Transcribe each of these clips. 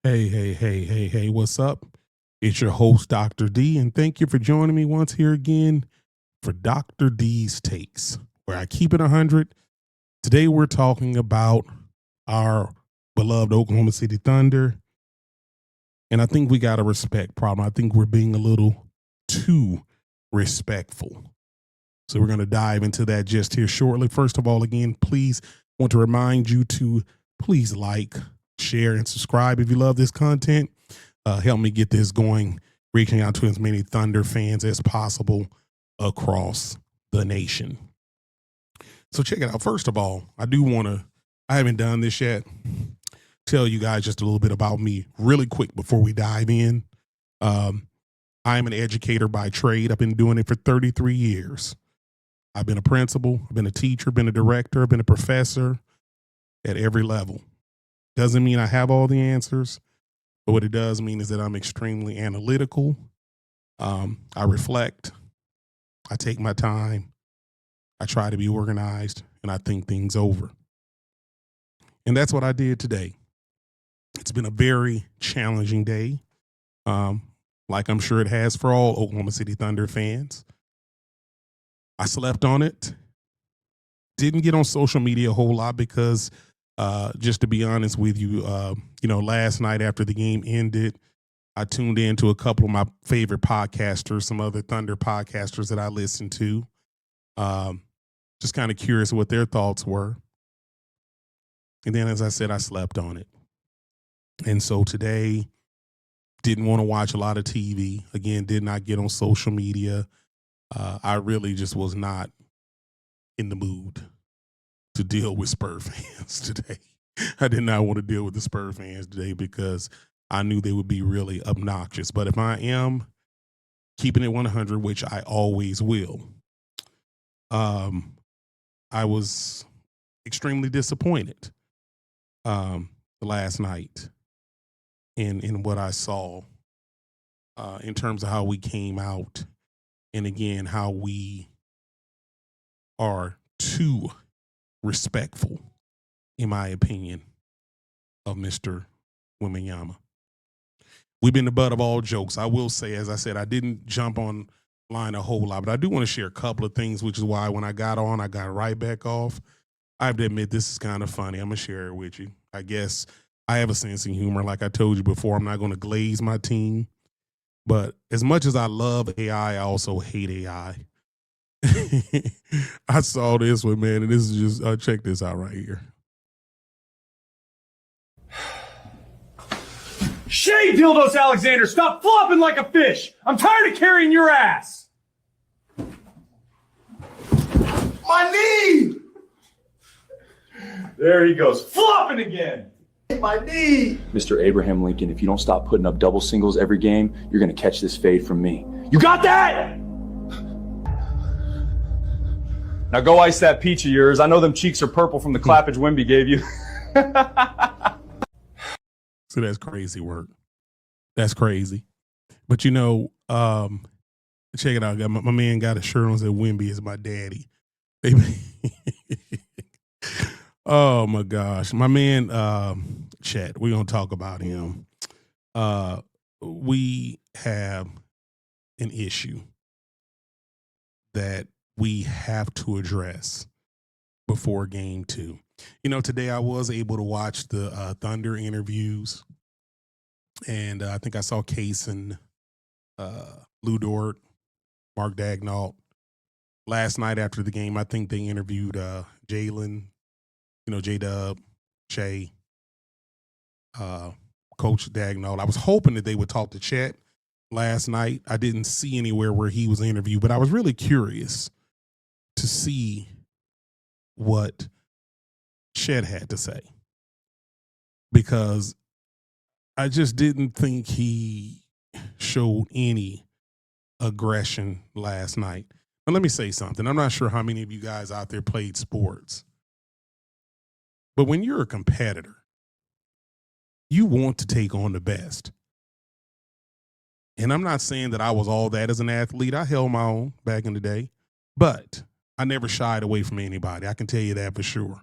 Hey, what's up? It's your host, Dr. D, and thank you for joining me once here again for Dr. D's Takes, where I keep it 100. Today, we're talking about our beloved Oklahoma City Thunder, and I think we got a respect problem. I think we're being a little too respectful. So, we're going to dive into that just here shortly. First of all, again, please want to remind you to please like, share, and subscribe if you love this content. Help me get this going, reaching out to as many Thunder fans as possible across the nation. So check it out. First of all, I haven't done this yet, tell you guys just a little bit about me really quick before we dive in. I'm an educator by trade. I've been doing it for 33 years. I've been a principal, I've been a teacher, been a director, I've been a professor at every level. Doesn't mean I have all the answers, but what it does mean is that I'm extremely analytical. I reflect, I take my time, I try to be organized, and I think things over. And that's what I did today. It's been a very challenging day, like I'm sure it has for all Oklahoma City Thunder fans. I slept on it, didn't get on social media a whole lot because just to be honest with you, last night after the game ended, I tuned in to a couple of my favorite podcasters, some other Thunder podcasters that I listened to. Just kind of curious what their thoughts were. And then, as I said, I slept on it. And so today, didn't want to watch a lot of TV. Again, did not get on social media. I really just was not in the mood to deal with Spur fans today. I did not want to deal with the Spur fans today because I knew they would be really obnoxious. But if I am keeping it 100, which I always will, I was extremely disappointed last night in what I saw in terms of how we came out, and again, how we are too respectful, in my opinion, of Mr. Wembanyama. We've been the butt of all jokes. I will say, as I said, I didn't jump online a whole lot, but I do want to share a couple of things, which is why when I got on, I got right back off. I have to admit, this is kind of funny. I'm going to share it with you. I guess I have a sense of humor. Like I told you before, I'm not going to glaze my team. But as much as I love AI, I also hate AI. I saw this one, man, and this is just, check this out right here. Shea Dildos Alexander, stop flopping like a fish. I'm tired of carrying your ass. My knee. There he goes, flopping again. My knee. Mr. Abraham Lincoln, if you don't stop putting up double singles every game, you're going to catch this fade from me. You got that? Now go ice that peach of yours. I know them cheeks are purple from the clappage Wemby gave you. So that's crazy work. That's crazy. But check it out. My man got a shirt on that said Wemby is my daddy. Oh my gosh. My man, Chet, we're going to talk about him. We have an issue that we have to address before game 2. Today I was able to watch the Thunder interviews, and I think I saw Kaysen, Lou Dort, Mark Daignault. Last night after the game, I think they interviewed Jalen, J-Dub, Shea, Coach Daignault. I was hoping that they would talk to Chet last night. I didn't see anywhere where he was interviewed, but I was really curious to see what Chet had to say, because I just didn't think he showed any aggression last night. Now, let me say something. I'm not sure how many of you guys out there played sports, but when you're a competitor, you want to take on the best. And I'm not saying that I was all that as an athlete. I held my own back in the day, but I never shied away from anybody. I can tell you that for sure.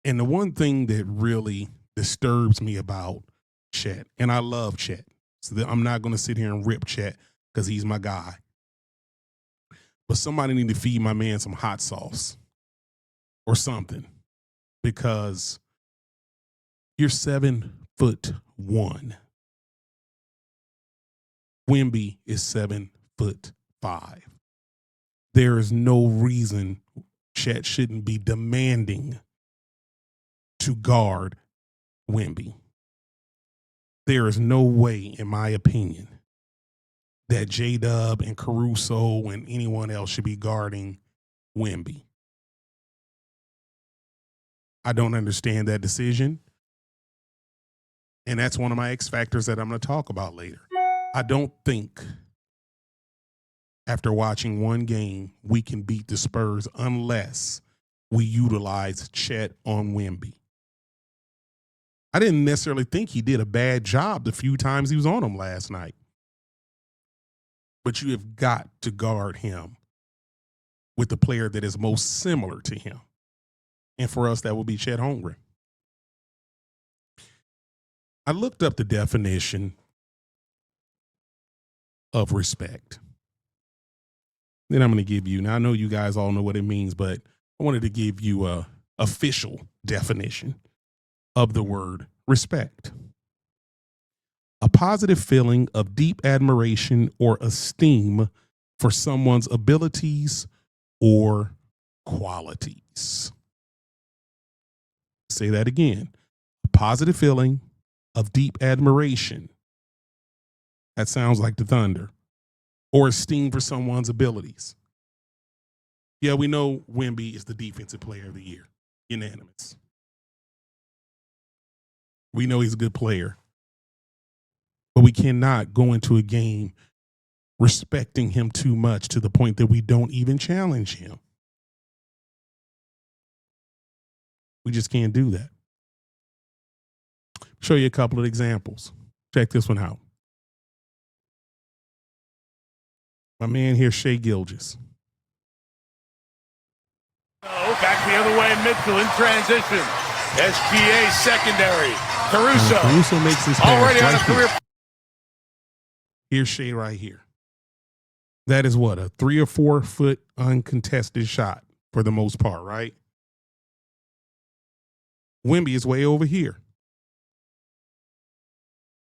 And the one thing that really disturbs me about Chet. And I love Chet. So I'm not going to sit here and rip Chet because he's my guy. But somebody need to feed my man some hot sauce or something, because you're 7'1". Wemby is 7'5". There is no reason Chet shouldn't be demanding to guard Wemby. There is no way, in my opinion, that J-Dub and Caruso and anyone else should be guarding Wemby. I don't understand that decision. And that's one of my X factors that I'm going to talk about later. I don't think after watching one game we can beat the Spurs unless we utilize Chet on Wemby. I didn't necessarily think he did a bad job the few times he was on him last night. But you have got to guard him with the player that is most similar to him. And for us, that would be Chet Holmgren. I looked up the definition of respect. Then I'm going to give you, now I know you guys all know what it means, but I wanted to give you a official definition of the word respect. A positive feeling of deep admiration or esteem for someone's abilities or qualities. Say that again. A positive feeling of deep admiration. That sounds like the Thunder. Or esteem for someone's abilities. Yeah, we know Wemby is the defensive player of the year. Unanimous. We know he's a good player. But we cannot go into a game respecting him too much to the point that we don't even challenge him. We just can't do that. Show you a couple of examples. Check this one out. My man here, Shai Gilgeous. Oh, back the other way in midfield in transition. SGA secondary. Caruso. Caruso makes his pass already on a right career. here. Here's Shai right here. That is what, a 3 or 4 foot uncontested shot for the most part, right? Wemby is way over here.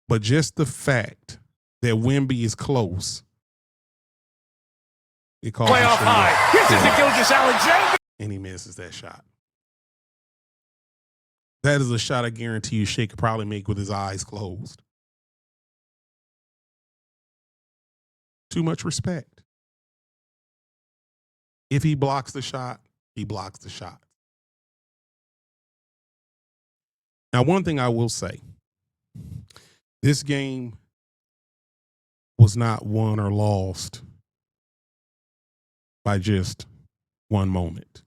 But just the fact that Wemby is close, it calls Playoff high. Gets it to Gilgeous-Alexander. And he misses that shot. That is a shot I guarantee you Shai could probably make with his eyes closed. Too much respect. If he blocks the shot, he blocks the shot. Now, one thing I will say, this game was not won or lost by just one moment.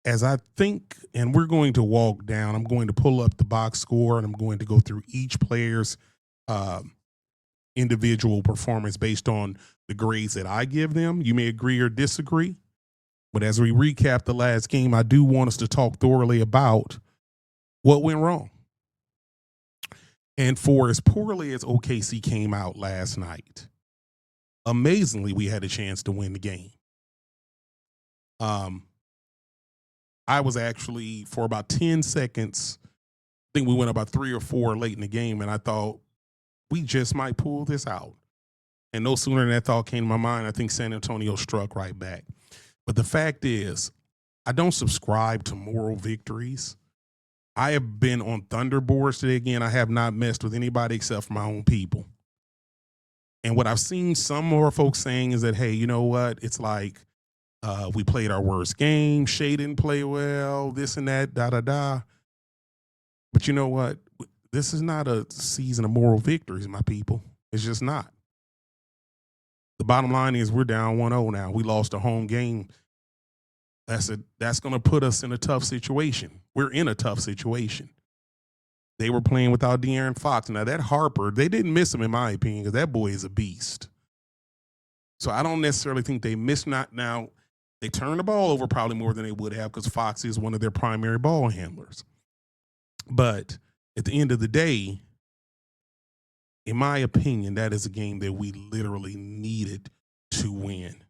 As I think, and we're going to walk down, I'm going to pull up the box score and I'm going to go through each player's individual performance based on the grades that I give them. You may agree or disagree, but as we recap the last game, I do want us to talk thoroughly about what went wrong. And for as poorly as OKC came out last night, amazingly, we had a chance to win the game. I was actually, for about 10 seconds, I think we went about 3 or 4 late in the game, and I thought we just might pull this out. And no sooner than that thought came to my mind, I think San Antonio struck right back. But the fact is, I don't subscribe to moral victories. I have been on Thunder boards today. Again, I have not messed with anybody except for my own people. And what I've seen some more folks saying is that, hey, you know what? It's like we played our worst game. Shai didn't play well, this and that, da-da-da. But you know what? This is not a season of moral victories, my people. It's just not. The bottom line is we're down 1-0 now. We lost a home game. That's going to put us in a tough situation. We're in a tough situation. They were playing without De'Aaron Fox. Now, that Harper, they didn't miss him, in my opinion, because that boy is a beast. So I don't necessarily think they missed not now. They turned the ball over probably more than they would have because Fox is one of their primary ball handlers. But at the end of the day, in my opinion, that is a game that we literally needed to win.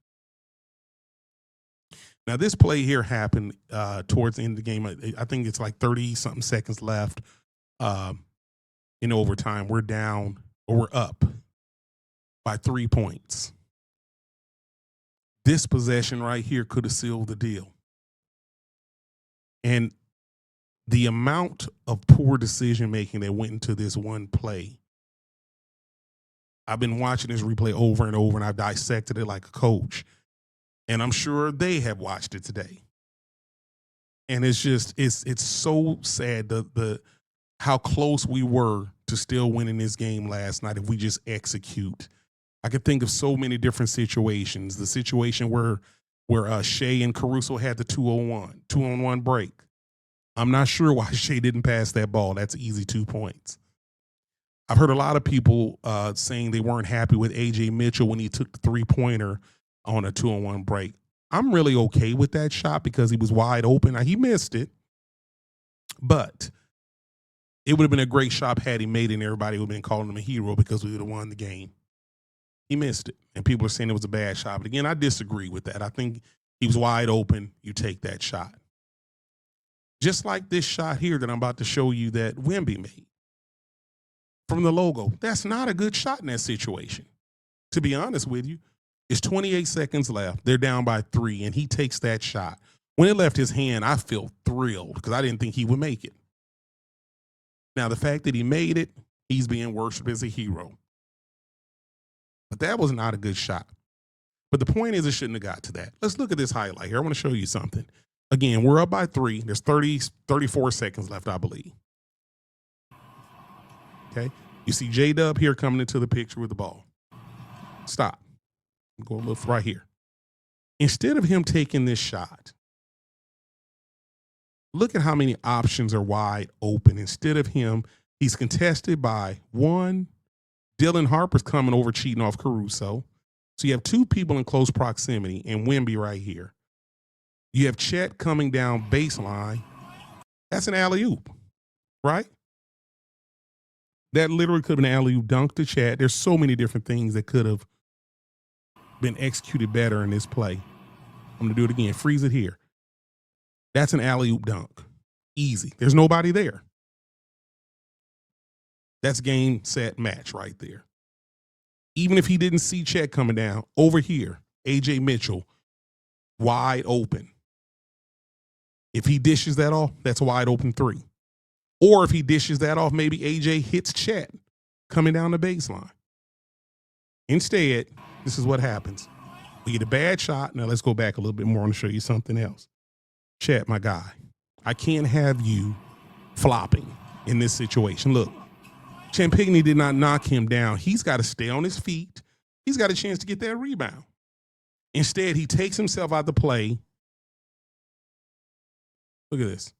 Now, this play here happened towards the end of the game. I think it's like 30-something seconds left in overtime. We're down, or we're up by 3 points. This possession right here could have sealed the deal. And the amount of poor decision-making that went into this one play, I've been watching this replay over and over, and I've dissected it like a coach. And I'm sure they have watched it today. And it's just, it's so sad the how close we were to still winning this game last night if we just execute. I could think of so many different situations. The situation where Shea and Caruso had the 2-on-1 break. I'm not sure why Shea didn't pass that ball. That's easy 2 points. I've heard a lot of people saying they weren't happy with A.J. Mitchell when he took the three-pointer on a 2-on-1 break. I'm really okay with that shot because he was wide open. Now, he missed it, but it would have been a great shot had he made it, and everybody would have been calling him a hero because we would have won the game. He missed it, and people are saying it was a bad shot. But again, I disagree with that. I think he was wide open. You take that shot. Just like this shot here that I'm about to show you that Wemby made from the logo. That's not a good shot in that situation. To be honest with you, it's 28 seconds left. They're down by 3, and he takes that shot. When it left his hand, I felt thrilled because I didn't think he would make it. Now, the fact that he made it, he's being worshipped as a hero. But that was not a good shot. But the point is, it shouldn't have got to that. Let's look at this highlight here. I want to show you something. Again, we're up by 3. There's 34 seconds left, I believe. Okay. You see J-Dub here coming into the picture with the ball. Stop. Go look right here. Instead of him taking this shot, look at how many options are wide open. Instead of him, he's contested by 1. Dylan Harper's coming over cheating off Caruso. So you have 2 people in close proximity and Wemby right here. You have Chet coming down baseline. That's an alley-oop, right? That literally could have been an alley-oop dunk to Chet. There's so many different things that could have been executed better in this play. I'm going to do it again. Freeze it here. That's an alley-oop dunk. Easy. There's nobody there. That's game, set, match right there. Even if he didn't see Chet coming down, over here, A.J. Mitchell, wide open. If he dishes that off, that's a wide open 3. Or if he dishes that off, maybe A.J. hits Chet coming down the baseline. Instead, this is what happens. We get a bad shot. Now let's go back a little bit more. I want to show you something else. Chet, my guy, I can't have you flopping in this situation. Look, Champagny did not knock him down. He's got to stay on his feet. He's got a chance to get that rebound. Instead, he takes himself out the play. Look at this.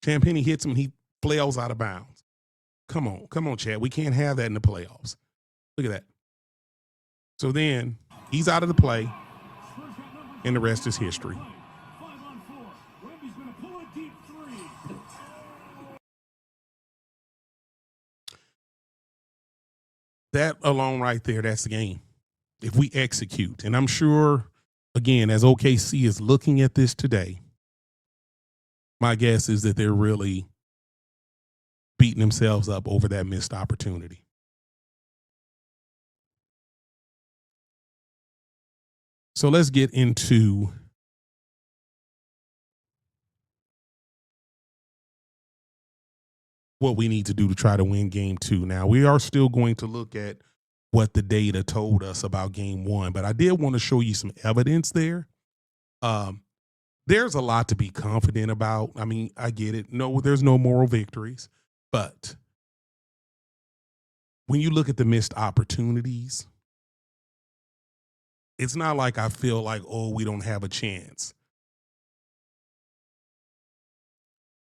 Champagny hits him, and he flails out of bounds. Come on, Chad. We can't have that in the playoffs. Look at that. So then he's out of the play, and the rest is history. That alone right there, that's the game. If we execute, and I'm sure, again, as OKC is looking at this today, my guess is that they're really beating themselves up over that missed opportunity. So let's get into what we need to do to try to win game 2. Now, we are still going to look at what the data told us about game 1, but I did want to show you some evidence there. There's a lot to be confident about. I mean, I get it. No, there's no moral victories, but when you look at the missed opportunities, it's not like I feel like, oh, we don't have a chance.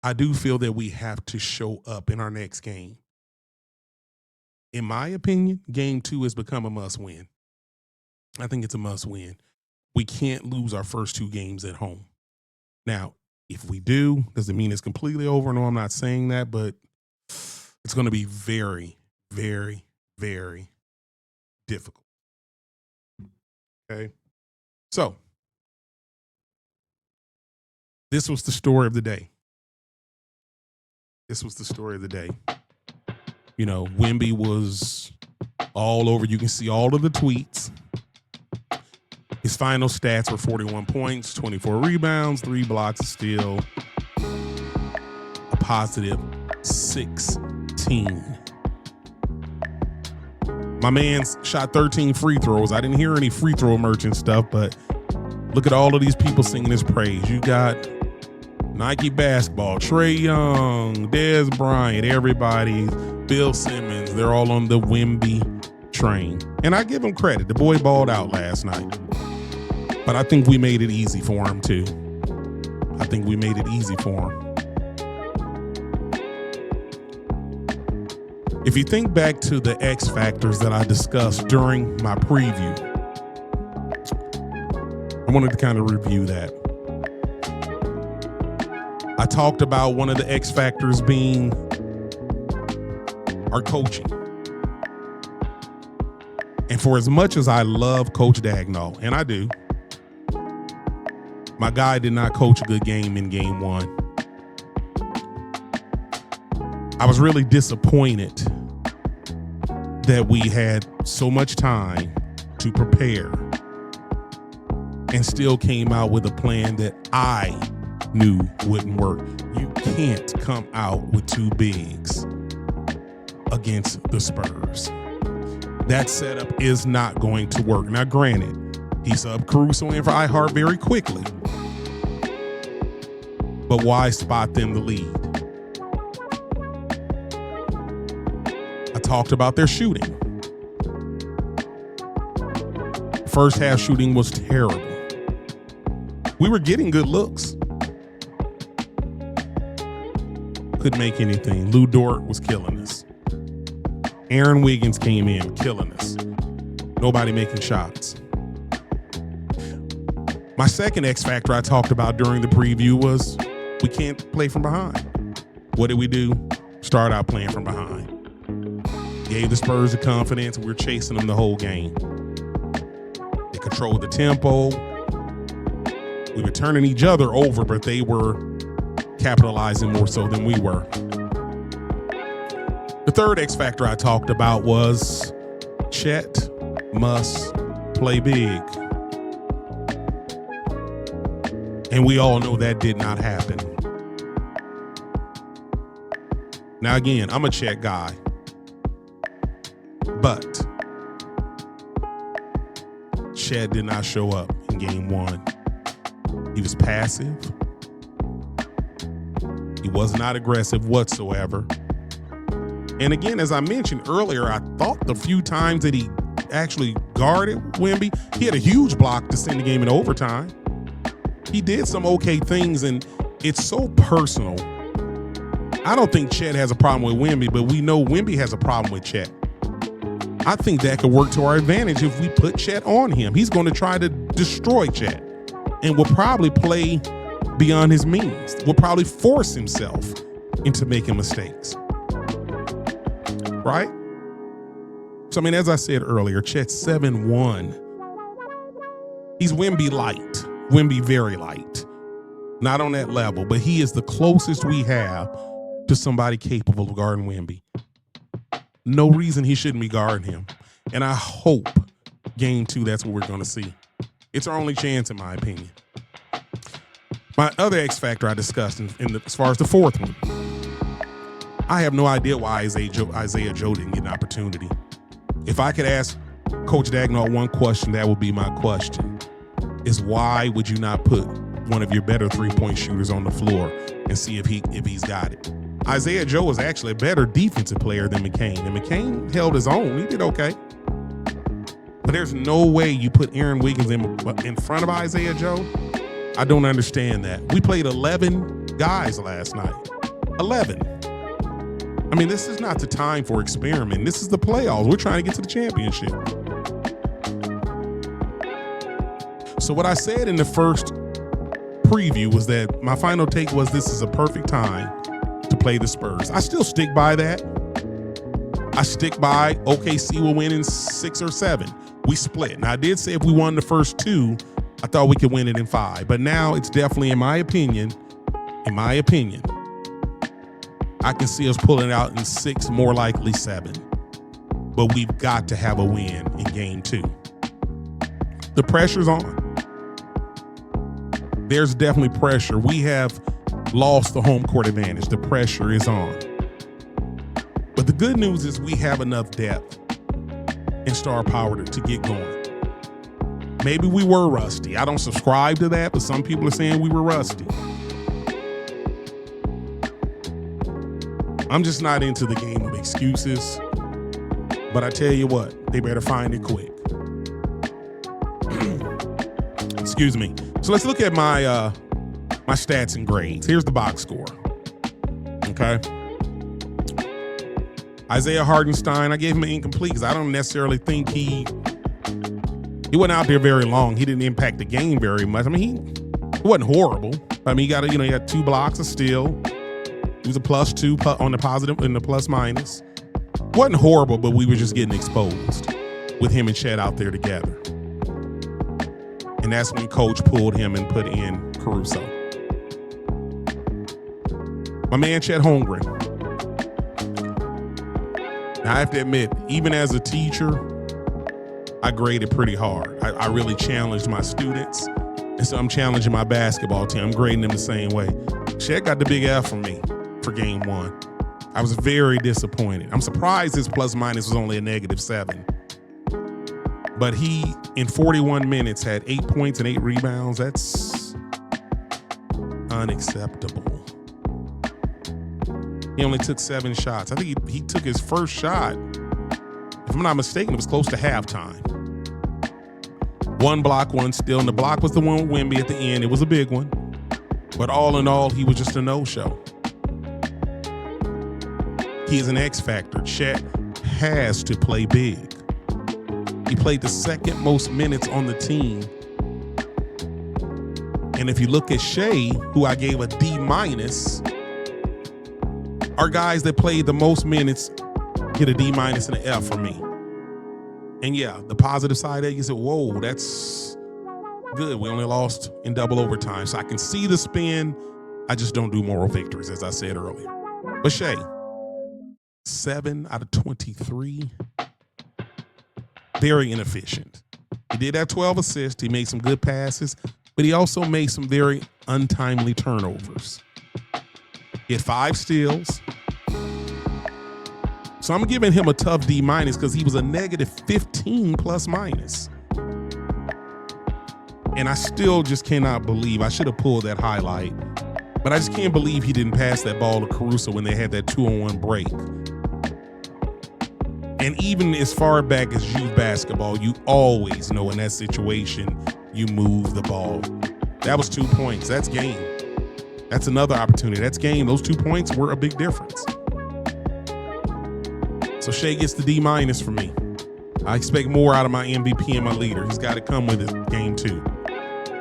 I do feel that we have to show up in our next game. In my opinion, game 2 has become a must-win. I think it's a must-win. we can't lose our first 2 games at home. Now, if we do, does it mean it's completely over? No, I'm not saying that, but it's going to be very, very, very difficult. Okay. So this was the story of the day. You know, Wemby was all over. You can see all of the tweets. His final stats were 41 points, 24 rebounds, 3 blocks, a steal, a positive 16. My man's shot 13 free throws. I didn't hear any free throw merchant stuff, but look at all of these people singing his praise. You got Nike basketball, Trae Young, Des Bryant, everybody, Bill Simmons. They're all on the Wemby train. And I give him credit. The boy balled out last night. But I think we made it easy for him, too. If you think back to the X factors that I discussed during my preview, I wanted to kind of review that. I talked about one of the X factors being our coaching. And for as much as I love Coach Dagnall, and I do, my guy did not coach a good game in game 1. I was really disappointed that we had so much time to prepare and still came out with a plan that I knew wouldn't work. You can't come out with 2 bigs against the Spurs. That setup is not going to work. Now, granted, he subbed Caruso in for iHeart very quickly. But why spot them the lead? I talked about their shooting. First half shooting was terrible. We were getting good looks. Couldn't make anything. Lou Dort was killing us. Aaron Wiggins came in, killing us. Nobody making shots. My second X factor I talked about during the preview was we can't play from behind. What did we do? Start out playing from behind. Gave the Spurs the confidence. We were chasing them the whole game. They controlled the tempo. We were turning each other over, but they were capitalizing more so than we were. The third X factor I talked about was Chet must play big. And we all know that did not happen. Now, again, I'm a Chet guy. But Chet did not show up in game 1. He was passive. He was not aggressive whatsoever. And again, as I mentioned earlier, I thought the few times that he actually guarded Wemby, he had a huge block to send the game in overtime. He did some okay things, and it's so personal. I don't think Chet has a problem with Wemby, but we know Wemby has a problem with Chet. I think that could work to our advantage if we put Chet on him. He's going to try to destroy Chet and will probably play beyond his means, will probably force himself into making mistakes. Right? So, I mean, as I said earlier, Chet's 7'1". He's Wemby light, Wemby very light. Not on that level, but he is the closest we have to somebody capable of guarding Wemby. No reason he shouldn't be guarding him. And I hope game 2, that's what we're going to see. It's our only chance, in my opinion. My other X factor I discussed as far as the fourth one, I have no idea why Isaiah Joe didn't get an opportunity. If I could ask Coach Dagnall one question, that would be my question, is why would you not put one of your better three-point shooters on the floor and see if he's got it? Isaiah Joe was actually a better defensive player than McCain, and McCain held his own. He did okay. But there's no way you put Aaron Wiggins in front of Isaiah Joe. I don't understand that. We played 11 guys last night. 11. I mean, this is not the time for experiment. This is the playoffs. We're trying to get to the championship. So what I said in the first preview was that my final take was this is a perfect time to play the Spurs. I still stick by that. I stick by OKC will win in 6 or 7. We split. Now, I did say if we won the first 2, I thought we could win it in 5. But now it's definitely, in my opinion, I can see us pulling it out in 6, more likely 7. But we've got to have a win in game 2. The pressure's on. There's definitely pressure. We have lost the home court advantage. The pressure is on. But the good news is we have enough depth and star power to get going. Maybe we were rusty. I don't subscribe to that, but some people are saying we were rusty. I'm just not into the game of excuses. But I tell you what, they better find it quick. Excuse me. So let's look at my stats and grades. Here's the box score. Okay. Isaiah Hartenstein, I gave him an incomplete because I don't necessarily think he wasn't out there very long. He didn't impact the game very much. I mean, he wasn't horrible. I mean, he got 2 blocks of steal. He was a +2 on the positive and the plus minus. Wasn't horrible, but we were just getting exposed with him and Chet out there together. And that's when coach pulled him and put in Caruso. My man Chet Holmgren. Now, I have to admit, even as a teacher, I graded pretty hard. I really challenged my students. And so I'm challenging my basketball team. I'm grading them the same way. Chet got the big F from me for game 1. I was very disappointed. I'm surprised his plus minus was only a -7. But he, in 41 minutes, had 8 points and 8 rebounds. That's unacceptable. He only took 7 shots. I think he took his first shot, if I'm not mistaken, it was close to halftime. 1 block, 1 steal, and the block was the one with Wemby at the end. It was a big one. But all in all, he was just a no-show. He is an X factor. Chet has to play big. He played the 2nd most minutes on the team. And if you look at Shea, who I gave a D-, our guys that played the most minutes get a D- and an F from me. And yeah, the positive side of it, you said, whoa, that's good. We only lost in double overtime. So I can see the spin. I just don't do moral victories, as I said earlier. But Shea, 7 out of 23. Very inefficient. He did have 12 assists. He made some good passes, but he also made some very untimely turnovers. He had 5 steals. So I'm giving him a tough D- because he was a -15 plus minus. And I still just cannot believe, I should have pulled that highlight, but I just can't believe he didn't pass that ball to Caruso when they had that 2-on-1 break. And even as far back as youth basketball, you always know in that situation, you move the ball. That was 2 points. That's game. That's another opportunity. That's game. Those 2 points were a big difference. So Shea gets the D- from me. I expect more out of my MVP and my leader. He's got to come with it game 2.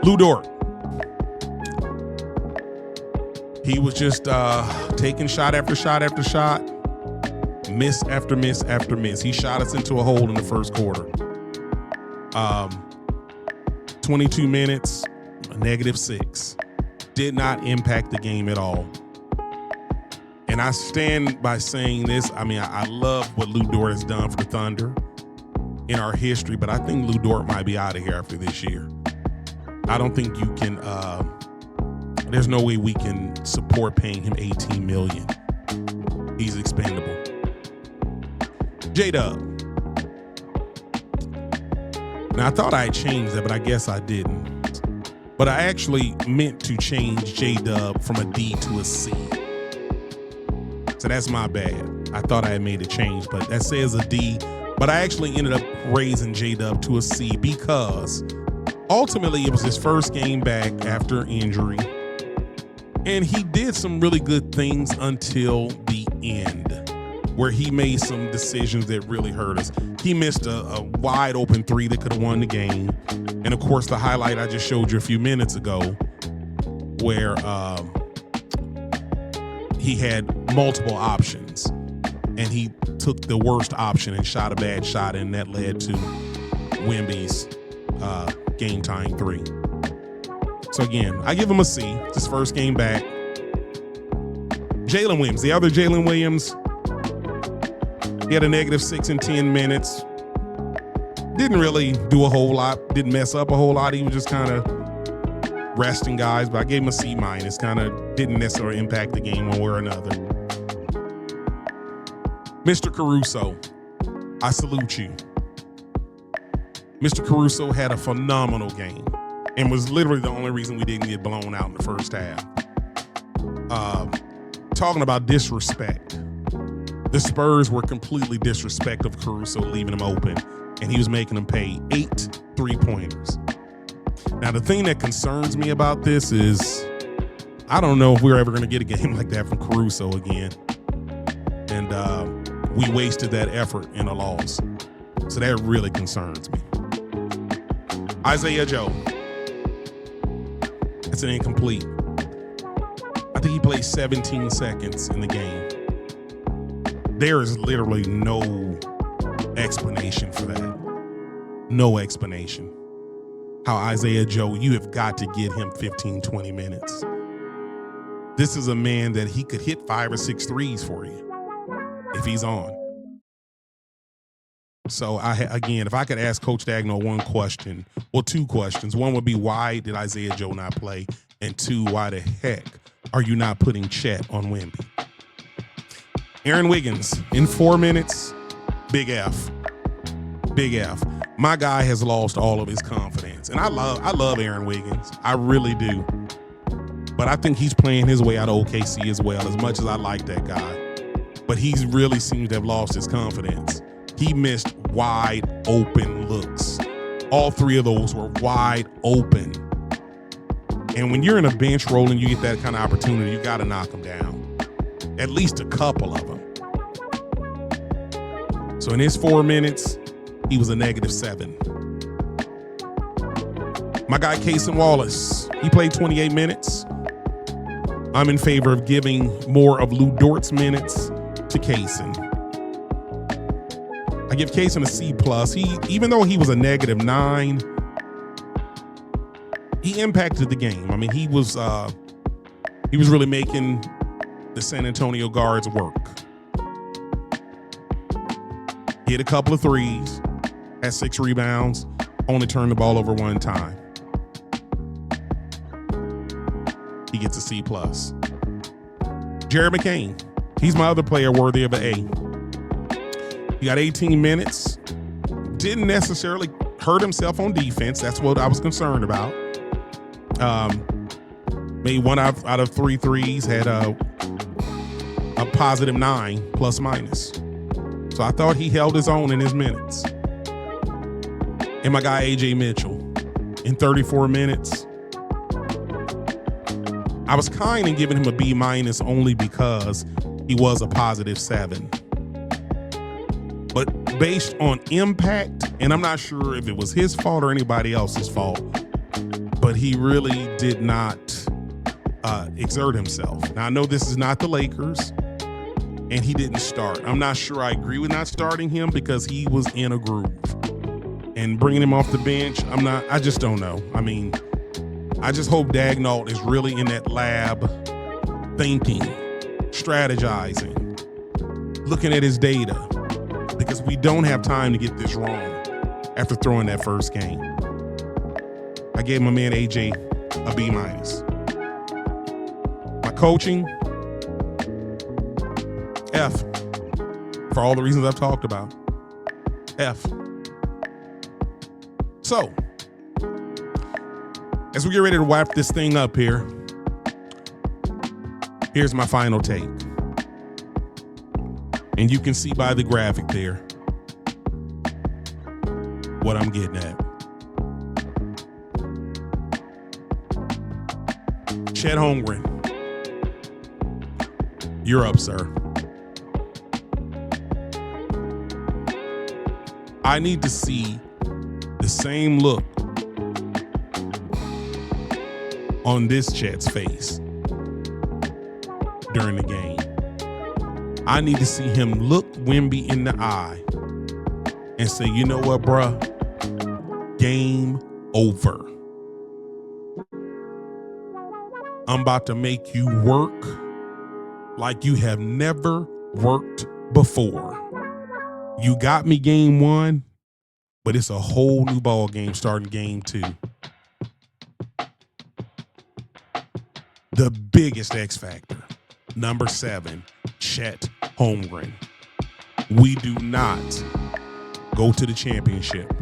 Lou Dort. He was just taking shot after shot after shot. Miss after miss after miss. He shot us into a hole in the first quarter. 22 minutes, a -6. Did not impact the game at all. And I stand by saying this. I mean, I love what Lou Dort has done for the Thunder in our history, but I think Lou Dort might be out of here after this year. I don't think you can, there's no way we can support paying him $18 million. He's expendable. J-Dub. Now, I thought I had changed that, but I guess I didn't. But I actually meant to change J-Dub from a D to a C. So that's my bad. I thought I had made a change, but that says a D. But I actually ended up raising J-Dub to a C because ultimately it was his first game back after injury. And he did some really good things until the end, where he made some decisions that really hurt us. He missed a wide open three that could have won the game. And of course, the highlight I just showed you a few minutes ago where he had multiple options and he took the worst option and shot a bad shot, and that led to Wemby's game-tying three. So again, I give him a C. It's his first game back. Jalen Williams, the other Jalen Williams, he had a -6 in 10 minutes. Didn't really do a whole lot. Didn't mess up a whole lot. He was just kind of resting guys, but I gave him a C-. Kind of didn't necessarily impact the game one way or another. Mr. Caruso, I salute you. Mr. Caruso had a phenomenal game and was literally the only reason we didn't get blown out in the first half. Talking about disrespect. The Spurs were completely disrespectful of Caruso, leaving him open, and he was making them pay 8 3-pointers. Now, the thing that concerns me about this is I don't know if we're ever going to get a game like that from Caruso again. And we wasted that effort in a loss. So that really concerns me. Isaiah Joe. It's an incomplete. I think he played 17 seconds in the game. There is literally no explanation for that. No explanation. How Isaiah Joe, you have got to get him 15, 20 minutes. This is a man that he could hit 5 or 6 threes for you if he's on. So again, if I could ask Coach Dagnall one question, well, 2 questions. One would be, why did Isaiah Joe not play? And 2, why the heck are you not putting Chet on Wemby? Aaron Wiggins in 4 minutes, big F. Big F. My guy has lost all of his confidence. And I love Aaron Wiggins. I really do. But I think he's playing his way out of OKC as well, as much as I like that guy. But he really seems to have lost his confidence. He missed wide open looks. All 3 of those were wide open. And when you're in a bench role and you get that kind of opportunity, you got to knock them down. At least a couple of them. So in his 4 minutes, he was a -7. My guy, Cason Wallace, he played 28 minutes. I'm in favor of giving more of Lou Dort's minutes to Cason. I give Cason a C+. Even though he was a -9, he impacted the game. I mean, he was really making the San Antonio guards work. Hit a couple of threes, had 6 rebounds, only turned the ball over 1 time. He gets a C+. Jared McCain, he's my other player worthy of an A. He got 18 minutes, didn't necessarily hurt himself on defense. That's what I was concerned about. Made 1 out of 3 threes, had a +9 ±. So I thought he held his own in his minutes. And my guy, AJ Mitchell, in 34 minutes, I was kind of giving him a B- only because he was a +7. But based on impact, and I'm not sure if it was his fault or anybody else's fault, but he really did not exert himself. Now, I know this is not the Lakers, and he didn't start. I'm not sure I agree with not starting him because he was in a groove. And bringing him off the bench, I just don't know. I mean, I just hope Dagnall is really in that lab thinking, strategizing, looking at his data, because we don't have time to get this wrong after throwing that first game. I gave my man AJ a B-. My coaching, F, for all the reasons I've talked about. F. So, as we get ready to wrap this thing up here, here's my final take. And you can see by the graphic there what I'm getting at. Chet Holmgren, you're up, sir. I need to see the same look on this Chet's face during the game. I need to see him look Wemby in the eye and say, you know what, bruh? Game over. I'm about to make you work like you have never worked before. You got me game 1, but it's a whole new ball game starting game 2. The biggest X factor, number 7, Chet Holmgren. We do not go to the championship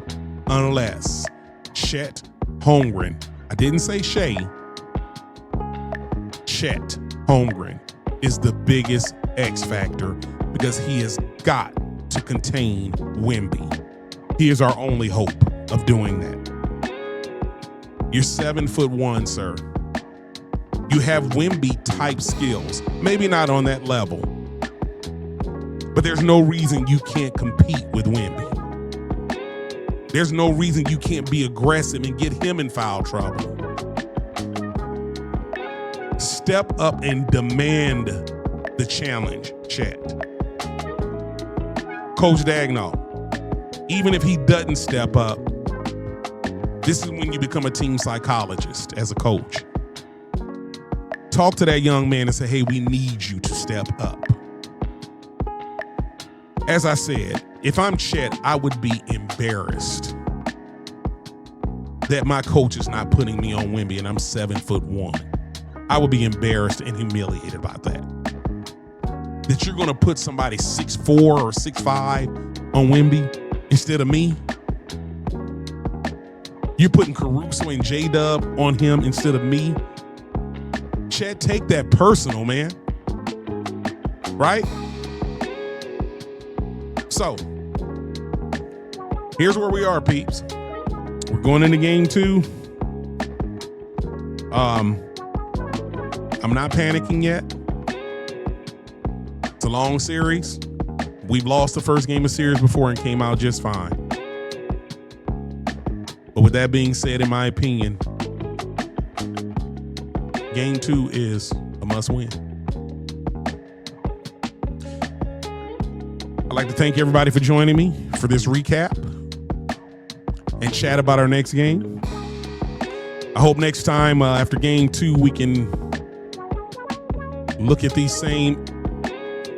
unless Chet Holmgren, I didn't say Shea, Chet Holmgren is the biggest X factor because he has got to contain Wemby. He is our only hope of doing that. You're 7'1", sir. You have Wemby type skills, maybe not on that level, but there's no reason you can't compete with Wemby. There's no reason you can't be aggressive and get him in foul trouble. Step up and demand the challenge, Chet. Coach Dagnall, even if he doesn't step up, this is when you become a team psychologist as a coach. Talk to that young man and say, hey, we need you to step up. As I said, if I'm Chet, I would be embarrassed that my coach is not putting me on Wemby and I'm 7'1". I would be embarrassed and humiliated about that. That you're going to put somebody 6'4" or 6'5" on Wemby instead of me. You're putting Caruso and J-Dub on him instead of me. Chet, take that personal, man. Right? So, here's where we are, peeps. We're going into game 2. I'm not panicking yet. It's a long series. We've lost the first game of series before and came out just fine. But with that being said, in my opinion, game 2 is a must-win. I'd like to thank everybody for joining me for this recap and chat about our next game. I hope next time after game 2, we can look at these same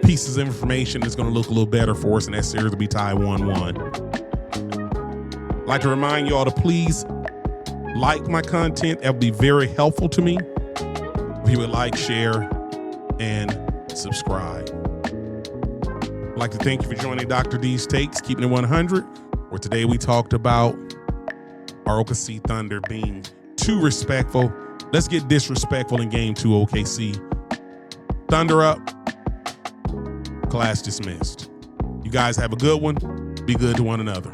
pieces of information that's going to look a little better for us, and that series will be tied 1-1. I'd like to remind you all to please like my content. That would be very helpful to me. If you would like, share, and subscribe. I'd like to thank you for joining Dr. D's Takes, keeping it 100, where today we talked about our OKC Thunder being too respectful. Let's get disrespectful in game 2, OKC. Thunder up. Class dismissed. You guys have a good one. Be good to one another.